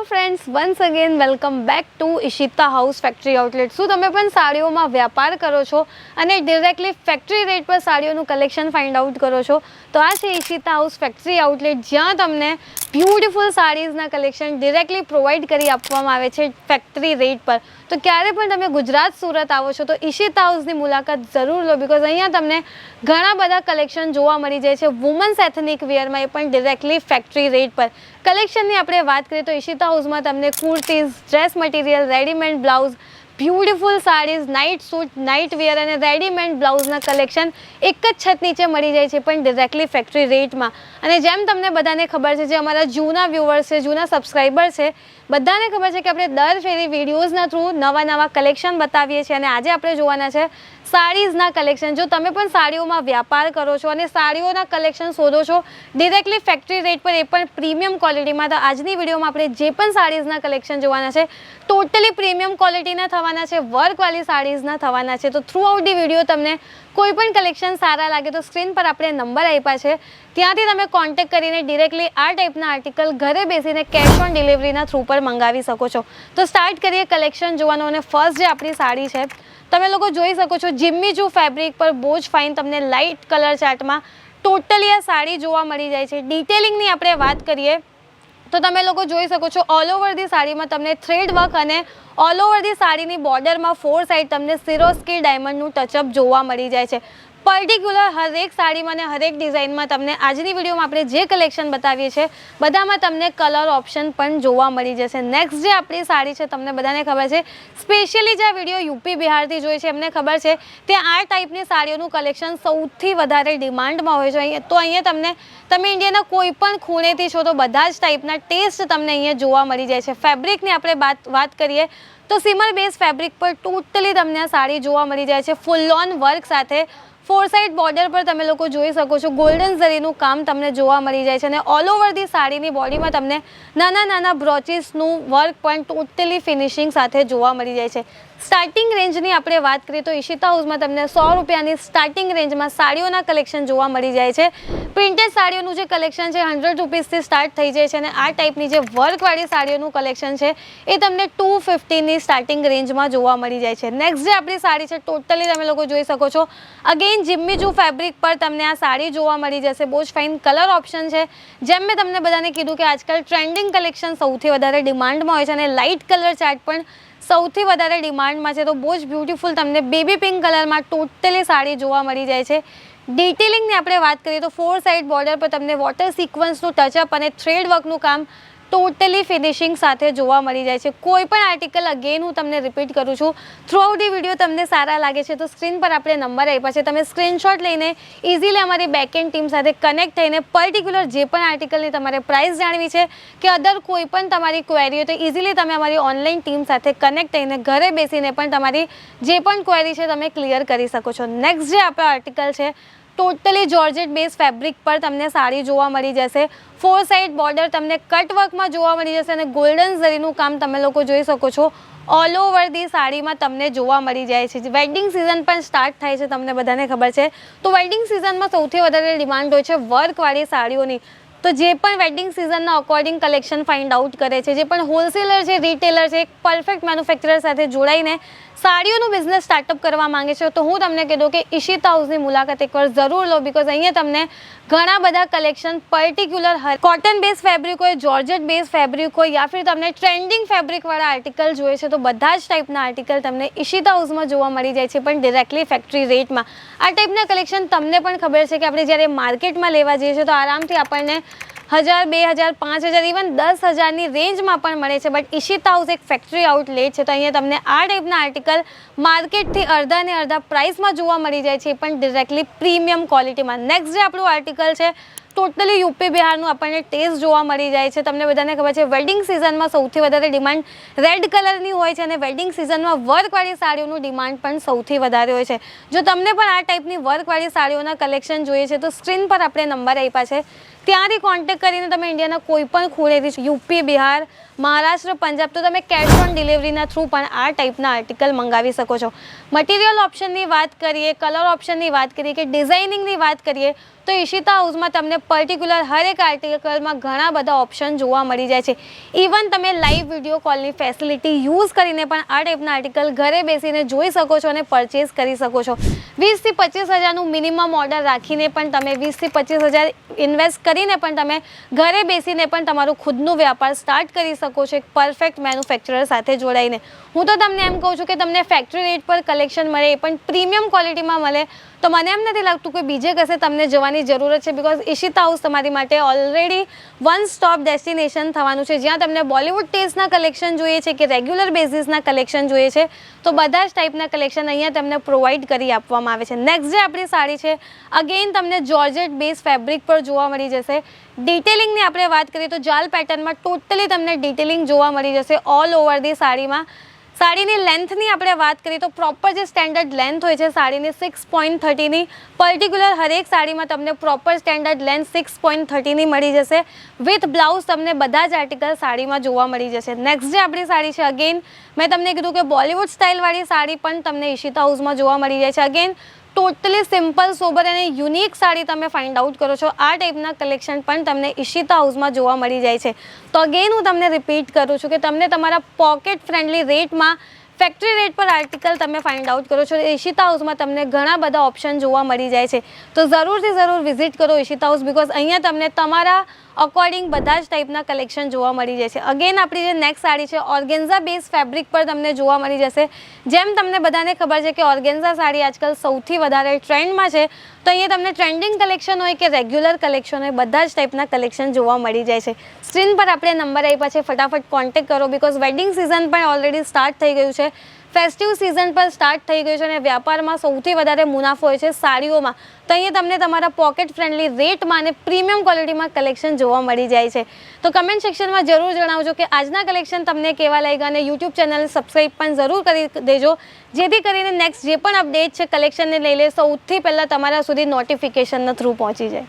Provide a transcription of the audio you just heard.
Friends, once again welcome back to Ishita house factory outlet. શું તમે પણ સાડીઓમાં વ્યાપાર કરો છો અને ડિરેક્ટલી ફેક્ટરી રેટ પર સાડીઓનું કલેક્શન ફાઇન્ડ આઉટ કરો છો? તો આ છે ઈશિતા હાઉસ ફેક્ટરી આઉટલેટ, જ્યાં તમને બ્યુટીફુલ સાડીઝના કલેક્શન ડિરેક્ટલી પ્રોવાઈડ કરી આપવામાં આવે છે ફેક્ટરી રેટ પર. તો ક્યારે પણ તમે ગુજરાત સુરત આવો છો તો ઈશિતા હાઉસની મુલાકાત જરૂર લો, બિકોઝ અહીંયા તમને ઘણા બધા કલેક્શન જોવા મળી જાય છે વુમન્સ એથનિક વેરમાં, એ પણ ડિરેક્ટલી ફેક્ટરી રેટ પર. કલેક્શનની આપણે વાત કરીએ તો ઈશિતા હાઉસમાં તમને kurtis, dress material, readymade blouse, beautiful saris, night suit, night wear અને રેડીમેડ બ્લાઉઝના કલેક્શન એક જ છત નીચે મળી જાય છે, પણ ડિરેક્ટલી ફેક્ટરી રેટમાં. અને જેમ તમને બધાને ખબર છે, જે અમારા જૂના વ્યુઅર્સ છે, જૂના સબસ્ક્રાઈબર છે, બધાને ખબર છે કે આપણે દર ફેરી વિડીયોઝના થ્રુ નવા કલેક્શન બતાવીએ છીએ. અને આજે આપણે જોવાના છે સાડીઝના કલેક્શન. જો તમે પણ સાડીઓમાં વ્યાપાર કરો છો અને સાડીઓના કલેક્શન શોધો છો ડિરેક્ટલી ફેક્ટરી રેટ પર, એ પણ પ્રીમિયમ ક્વોલિટીમાં, તો આજની વિડીયોમાં આપણે જે પણ સાડીઝના કલેક્શન જોવાના છે ટોટલી પ્રીમિયમ ક્વોલિટીના થવાના છે, વર્કવાળી સાડીઝના થવાના છે. તો થ્રુ આઉટ ધી વિડીયો તમને કોઈ પણ કલેક્શન સારા લાગે તો સ્ક્રીન પર આપણે નંબર આપ્યા છે, ત્યાંથી તમે કોન્ટેક્ટ કરીને ડિરેક્ટલી આ ટાઈપના આર્ટિકલ ઘરે બેસીને કેશ ઓન ડિલિવરીના થ્રુ પર મંગાવી શકો છો. તો સ્ટાર્ટ કરીએ કલેક્શન જોવાનું. અને ફર્સ્ટ જે આપણી સાડી છે, તમે લોકો જોઈ શકો છો જિમ્મીચૂ ફેબ્રિક પર બહુ જ ફાઇન તમને લાઇટ કલર ચાર્ટમાં ટોટલી આ સાડી જોવા મળી જાય છે. ડિટેલિંગની આપણે વાત કરીએ તો તમે લોકો જોઈ શકો છો ઓલ ઓવર ધી સાડીમાં તમને થ્રેડ વર્ક અને ઓલ ઓવર ધી સાડીની બોર્ડરમાં ફોર સાઈડ તમને સિરોસ્કી ડાયમંડનું ટચઅપ જોવા મળી જાય છે. પર્ટિક્યુલર હરેક સાડીમાં અને હરેક ડિઝાઇનમાં તમને આજની વિડીયોમાં આપણે જે કલેક્શન બતાવીએ છીએ બધામાં તમને કલર ઓપ્શન પણ જોવા મળી જશે. નેક્સ્ટ જે આપણી સાડી છે, તમને બધાને ખબર છે, સ્પેશિયલી જે વિડીયો યુપી બિહારથી જોઈ છે એમને ખબર છે કે આ ટાઈપની સાડીઓનું કલેક્શન સૌથી વધારે ડિમાન્ડમાં હોય છે. તો અહીંયા તમે ઇન્ડિયાના કોઈ પણ ખૂણેથી છો તો બધા જ ટાઈપના ટેસ્ટ તમને અહીંયા જોવા મળી જાય છે. ફેબ્રિકની આપણે વાત કરીએ તો સિમર બેઝ ફેબ્રિક પર ટોટલી તમને આ સાડી જોવા મળી જાય છે ફૂલ ઓન વર્ક સાથે. ફોર સાઇડ બોર્ડર પર તમે લોકો જોઈ શકો છો ગોલ્ડન ઝરીનું કામ તમને જોવા મળી જાય છે. અને ઓલ ઓવર ધી સાડીની બોડીમાં તમને નાના બ્રોચીસનું વર્ક પણ ટોટલી ફિનિશિંગ સાથે જોવા મળી જાય છે. સ્ટાર્ટિંગ રેન્જની આપણે વાત કરીએ તો ઈશિતા હાઉસમાં તમને 100 રૂપિયાની સ્ટાર્ટિંગ રેન્જમાં સાડીઓના કલેક્શન જોવા મળી જાય છે. પ્રિન્ટેડ સાડીઓનું જે કલેક્શન છે 100 રૂપીસથી સ્ટાર્ટ થઈ જાય છે. અને આ ટાઈપની જે વર્કવાળી સાડીઓનું કલેક્શન છે એ તમને 250ની સ્ટાર્ટિંગ રેન્જમાં જોવા મળી જાય છે. નેક્સ્ટ જે આપણી સાડી છે ટોટલી તમે લોકો જોઈ શકો છો અગેન જિમ્મીચૂ ફેબ્રિક પર તમને આ સાડી જોવા મળી જશે. બહુ જ ફાઇન કલર ઓપ્શન છે. જેમ મેં તમને બધાને કીધું કે આજકાલ ટ્રેન્ડિંગ કલેક્શન સૌથી વધારે ડિમાન્ડમાં હોય છે અને લાઇટ કલર ચાર્ટ પણ સૌથી વધારે ડિમાન્ડમાં છે. તો બહુ જ બ્યુટીફુલ તમને બેબી પિંક કલરમાં ટોટલી સાડી જોવા મળી જાય છે. ડિટેલિંગની આપણે વાત કરીએ તો ફોર સાઇડ બોર્ડર પર તમને વોટર સિક્વન્સનું ટચઅપ અને થ્રેડ વર્કનું કામ ટોટલી ફિનિશિંગ સાથે જોવા મળી જાય છે. કોઈ પણ આર્ટિકલ અગેન હું તમને રિપીટ કરું છું, થ્રુ આઉટ ધી વિડીયો તમને સારા લાગે છે તો સ્ક્રીન પર આપણે નંબર આપ્યા છે, તમે સ્ક્રીનશોટ લઈને ઇઝીલી અમારી બેકએન્ડ ટીમ સાથે કનેક્ટ થઈને પર્ટિક્યુલર જે પણ આર્ટિકલની તમારે પ્રાઇસ જાણવી છે કે અધર કોઈ પણ તમારી ક્વેરી હોય તો ઇઝીલી તમે અમારી ઓનલાઈન ટીમ સાથે કનેક્ટ થઈને ઘરે બેસીને પણ તમારી જે પણ ક્વેરી છે તમે ક્લિયર કરી શકો છો. નેક્સ્ટ જે આપણો આર્ટિકલ છે ટોટલી જોર્જેટ બેઝ ફેબ્રિક પર તમને સાડી જોવા મળી જશે. ફોર સાઇડ બોર્ડર તમને કટ વર્કમાં જોવા મળી જશે અને ગોલ્ડન ઝરીનું કામ તમે લોકો જોઈ શકો છો ઓલ ઓવર ધી સાડીમાં તમને જોવા મળી જાય છે. વેડિંગ સિઝન પણ સ્ટાર્ટ થાય છે, તમને બધાને ખબર છે. તો વેડિંગ સિઝનમાં સૌથી વધારે ડિમાન્ડ હોય છે વર્કવાળી સાડીઓની. તો જે પણ વેડિંગ સિઝનના અકોર્ડિંગ કલેક્શન ફાઇન્ડ આઉટ કરે છે, જે પણ હોલસેલર છે, રિટેલર છે, એક પરફેક્ટ મેન્યુફેક્ચરર સાથે જોડાઈને સાડીઓનું બિઝનેસ સ્ટાર્ટઅપ કરવા માંગે છે તો હું તમને કહી દઉં કે ઈશિતા હાઉસની મુલાકાત એકવાર જરૂર લો, બિકોઝ અહીંયા તમને ઘણા બધા collection particular cotton base fabric હોય, જોર્જેટ બેઝ ફેબ્રિક હોય, યા ફિર તમને ટ્રેન્ડિંગ ફેબ્રિકવાળા આર્ટિકલ જોઈએ છે તો બધા જ ટાઈપના આર્ટિકલ તમને ઈશિતા હાઉસમાં જોવા મળી જાય છે, પણ ડિરેક્ટલી ફેક્ટરી રેટમાં. આ ટાઈપના કલેક્શન તમને પણ ખબર છે કે આપણે જ્યારે માર્કેટમાં લેવા જઈએ છીએ તો આરામથી આપણને 1000, 2000, 5000, ઇવન 10,000ની રેન્જમાં પણ મળે છે. બટ ઈશિતા હાઉસ એક ફેક્ટરી આઉટલેટ છે તો અહીંયા તમને આ ટાઈપના આર્ટિકલ માર્કેટથી અડધા પ્રાઇસમાં જોવા મળી જાય છે, પણ ડિરેક્ટલી પ્રીમિયમ ક્વોલિટીમાં. નેક્સ્ટ જે આપણું આર્ટિકલ છે ટોટલી યુપી બિહારનું આપણને ટેસ્ટ જોવા મળી જાય છે. તમને બધાને ખબર છે વેડિંગ સિઝનમાં સૌથી વધારે ડિમાન્ડ રેડ કલરની હોય છે અને વેડિંગ સિઝનમાં વર્કવાળી સાડીઓનું ડિમાન્ડ પણ સૌથી વધારે હોય છે. જો તમને પણ આ ટાઈપની વર્કવાળી સાડીઓના કલેક્શન જોઈએ છે તો સ્ક્રીન પર આપણે નંબર આપ્યા છે, ત્યાંથી કોન્ટેક્ટ કરીને તમે ઇન્ડિયાના કોઈ પણ ખૂણેથી યુપી બિહાર મહારાષ્ટ્ર, પંજાબ, તો તમે કેશ ઓન ડિલિવરીના થ્રુ પણ આ ટાઈપના આર્ટિકલ મંગાવી શકો છો. મટીરિયલ ઓપ્શનની વાત કરીએ, કલર ઓપ્શનની વાત કરીએ કે ડિઝાઇનિંગની વાત કરીએ તો ઈશિતા હાઉસમાં તમને પર્ટિક્યુલર હરેક આર્ટિકલમાં ઘણા બધા ઓપ્શન જોવા મળી જાય છે. ઇવન તમે લાઈવ વિડીયો કોલની ફેસિલિટી યુઝ કરીને પણ આ ટાઈપના આર્ટિકલ ઘરે બેસીને જોઈ શકો છો અને પરચેઝ કરી શકો છો. 20 થી 25 હજારનું મિનિમમ ઓર્ડર રાખીને પણ તમે 20 થી 25 હજાર ઇન્વેસ્ટ કરીને પણ તમે ઘરે બેસીને પણ તમારું ખુદનું વ્યાપાર સ્ટાર્ટ કરી શકો છો એક પરફેક્ટ મેન્યુફેક્ચરર સાથે જોડાઈને. હું તો તમને એમ કહું છું કે તમને ફેક્ટરી રેટ પર કલેક્શન મળે એ પણ પ્રીમિયમ ક્વોલિટીમાં મળે તો મને એમ નથી લાગતું કે બીજે કશે તમને જવાની જરૂરત છે, બિકોઝ ઈશિતા હાઉસ તમારી માટે ઓલરેડી વન સ્ટોપ ડેસ્ટિનેશન થવાનું છે. જ્યાં તમને બોલિવૂડ ટેસ્ટના કલેક્શન જોઈએ છે કે રેગ્યુલર બેઝિસના કલેક્શન જોઈએ છે તો બધા જ ટાઈપના કલેક્શન અહીંયા તમને પ્રોવાઈડ કરી આપવામાં આવે છે. નેક્સ્ટ જે આપણી સાડી છે અગેન તમને જોર્જેટ બેઝ ફેબ્રિક પર જોવા મળી જશે. ડિટેલિંગની આપણે વાત કરીએ તો જાલ પેટર્નમાં ટોટલી તમને ડિટેલિંગ જોવા મળી જશે ઓલ ઓવર ધી સાડીમાં. સાડીની લેન્થની આપણે વાત કરીએ તો પ્રોપર જે સ્ટેન્ડર્ડ લેન્થ હોય છે સાડીની 6.30ની પર્ટિક્યુલર હરેક સાડીમાં તમને પ્રોપર સ્ટેન્ડર્ડ લેન્થ 6.30ની મળી જશે. વિથ બ્લાઉઝ તમને બધા જ આર્ટિકલ સાડીમાં જોવા મળી જશે. નેક્સ્ટ જે આપણી સાડી છે અગેન મેં તમને કીધું કે બોલિવૂડ સ્ટાઇલવાળી સાડી પણ તમને ઈશિતા હાઉસમાં જોવા મળી જાય છે. અગેન ટોટલી સિમ્પલ, સોબર અને યુનિક સાડી તમે ફાઇન્ડ આઉટ કરો છો. આ ટાઈપના કલેક્શન પણ તમને ઈશિતા હાઉસમાં જોવા મળી જાય છે. તો અગેન હું તમને રિપીટ કરું છું કે તમને તમારા પોકેટ ફ્રેન્ડલી રેટમાં ફેક્ટરી રેટ પર આર્ટિકલ તમે ફાઇન્ડ આઉટ કરો છો. ઈશિતા હાઉસમાં તમને ઘણા બધા ઓપ્શન જોવા મળી જાય છે. તો જરૂર વિઝિટ કરો ઈશિતા હાઉસ, બિકોઝ અહીંયા તમને તમારા અકોર્ડિંગ બધા જ ટાઈપના કલેક્શન જોવા મળી જશે. અગેન આપણી જે નેક્સ્ટ સાડી છે ઓર્ગેન્ઝા બેઝ ફેબ્રિક પર તમને જોવા મળી જશે. જેમ તમને બધાને ખબર છે કે ઓર્ગેન્ઝા સાડી આજકાલ સૌથી વધારે ટ્રેન્ડમાં છે તો અહીંયા તમને ટ્રેન્ડિંગ કલેક્શન હોય કે રેગ્યુલર કલેક્શન હોય બધા જ ટાઈપના કલેક્શન જોવા મળી જાય છે. સ્ક્રીન પર આપણે નંબર આપ્યા છે, ફટાફટ કોન્ટેક્ટ કરો બિકોઝ વેડિંગ સિઝન પણ ઓલરેડી સ્ટાર્ટ થઈ ગયું છે. ફેસ્ટિવ સિઝન પર સ્ટાર્ટ થઈ ગયું છે અને વ્યાપારમાં સૌથી વધારે મુનાફો હોય છે સાડીઓમાં. તો અહીંયા તમને તમારા પોકેટ ફ્રેન્ડલી રેટમાં અને પ્રીમિયમ ક્વોલિટીમાં કલેક્શન જોવા મળી જાય છે. તો કમેન્ટ સેક્શનમાં જરૂર જણાવજો કે આજના કલેક્શન તમને કેવા લાગ્યા અને યુટ્યુબ ચેનલ સબસ્ક્રાઈબ પણ જરૂર કરી દેજો જેથી કરીને નેક્સ્ટ જે પણ અપડેટ છે કલેક્શનને લઈને સૌથી પહેલાં તમારા સુધી નોટિફિકેશનના થ્રુ પહોંચી જાય.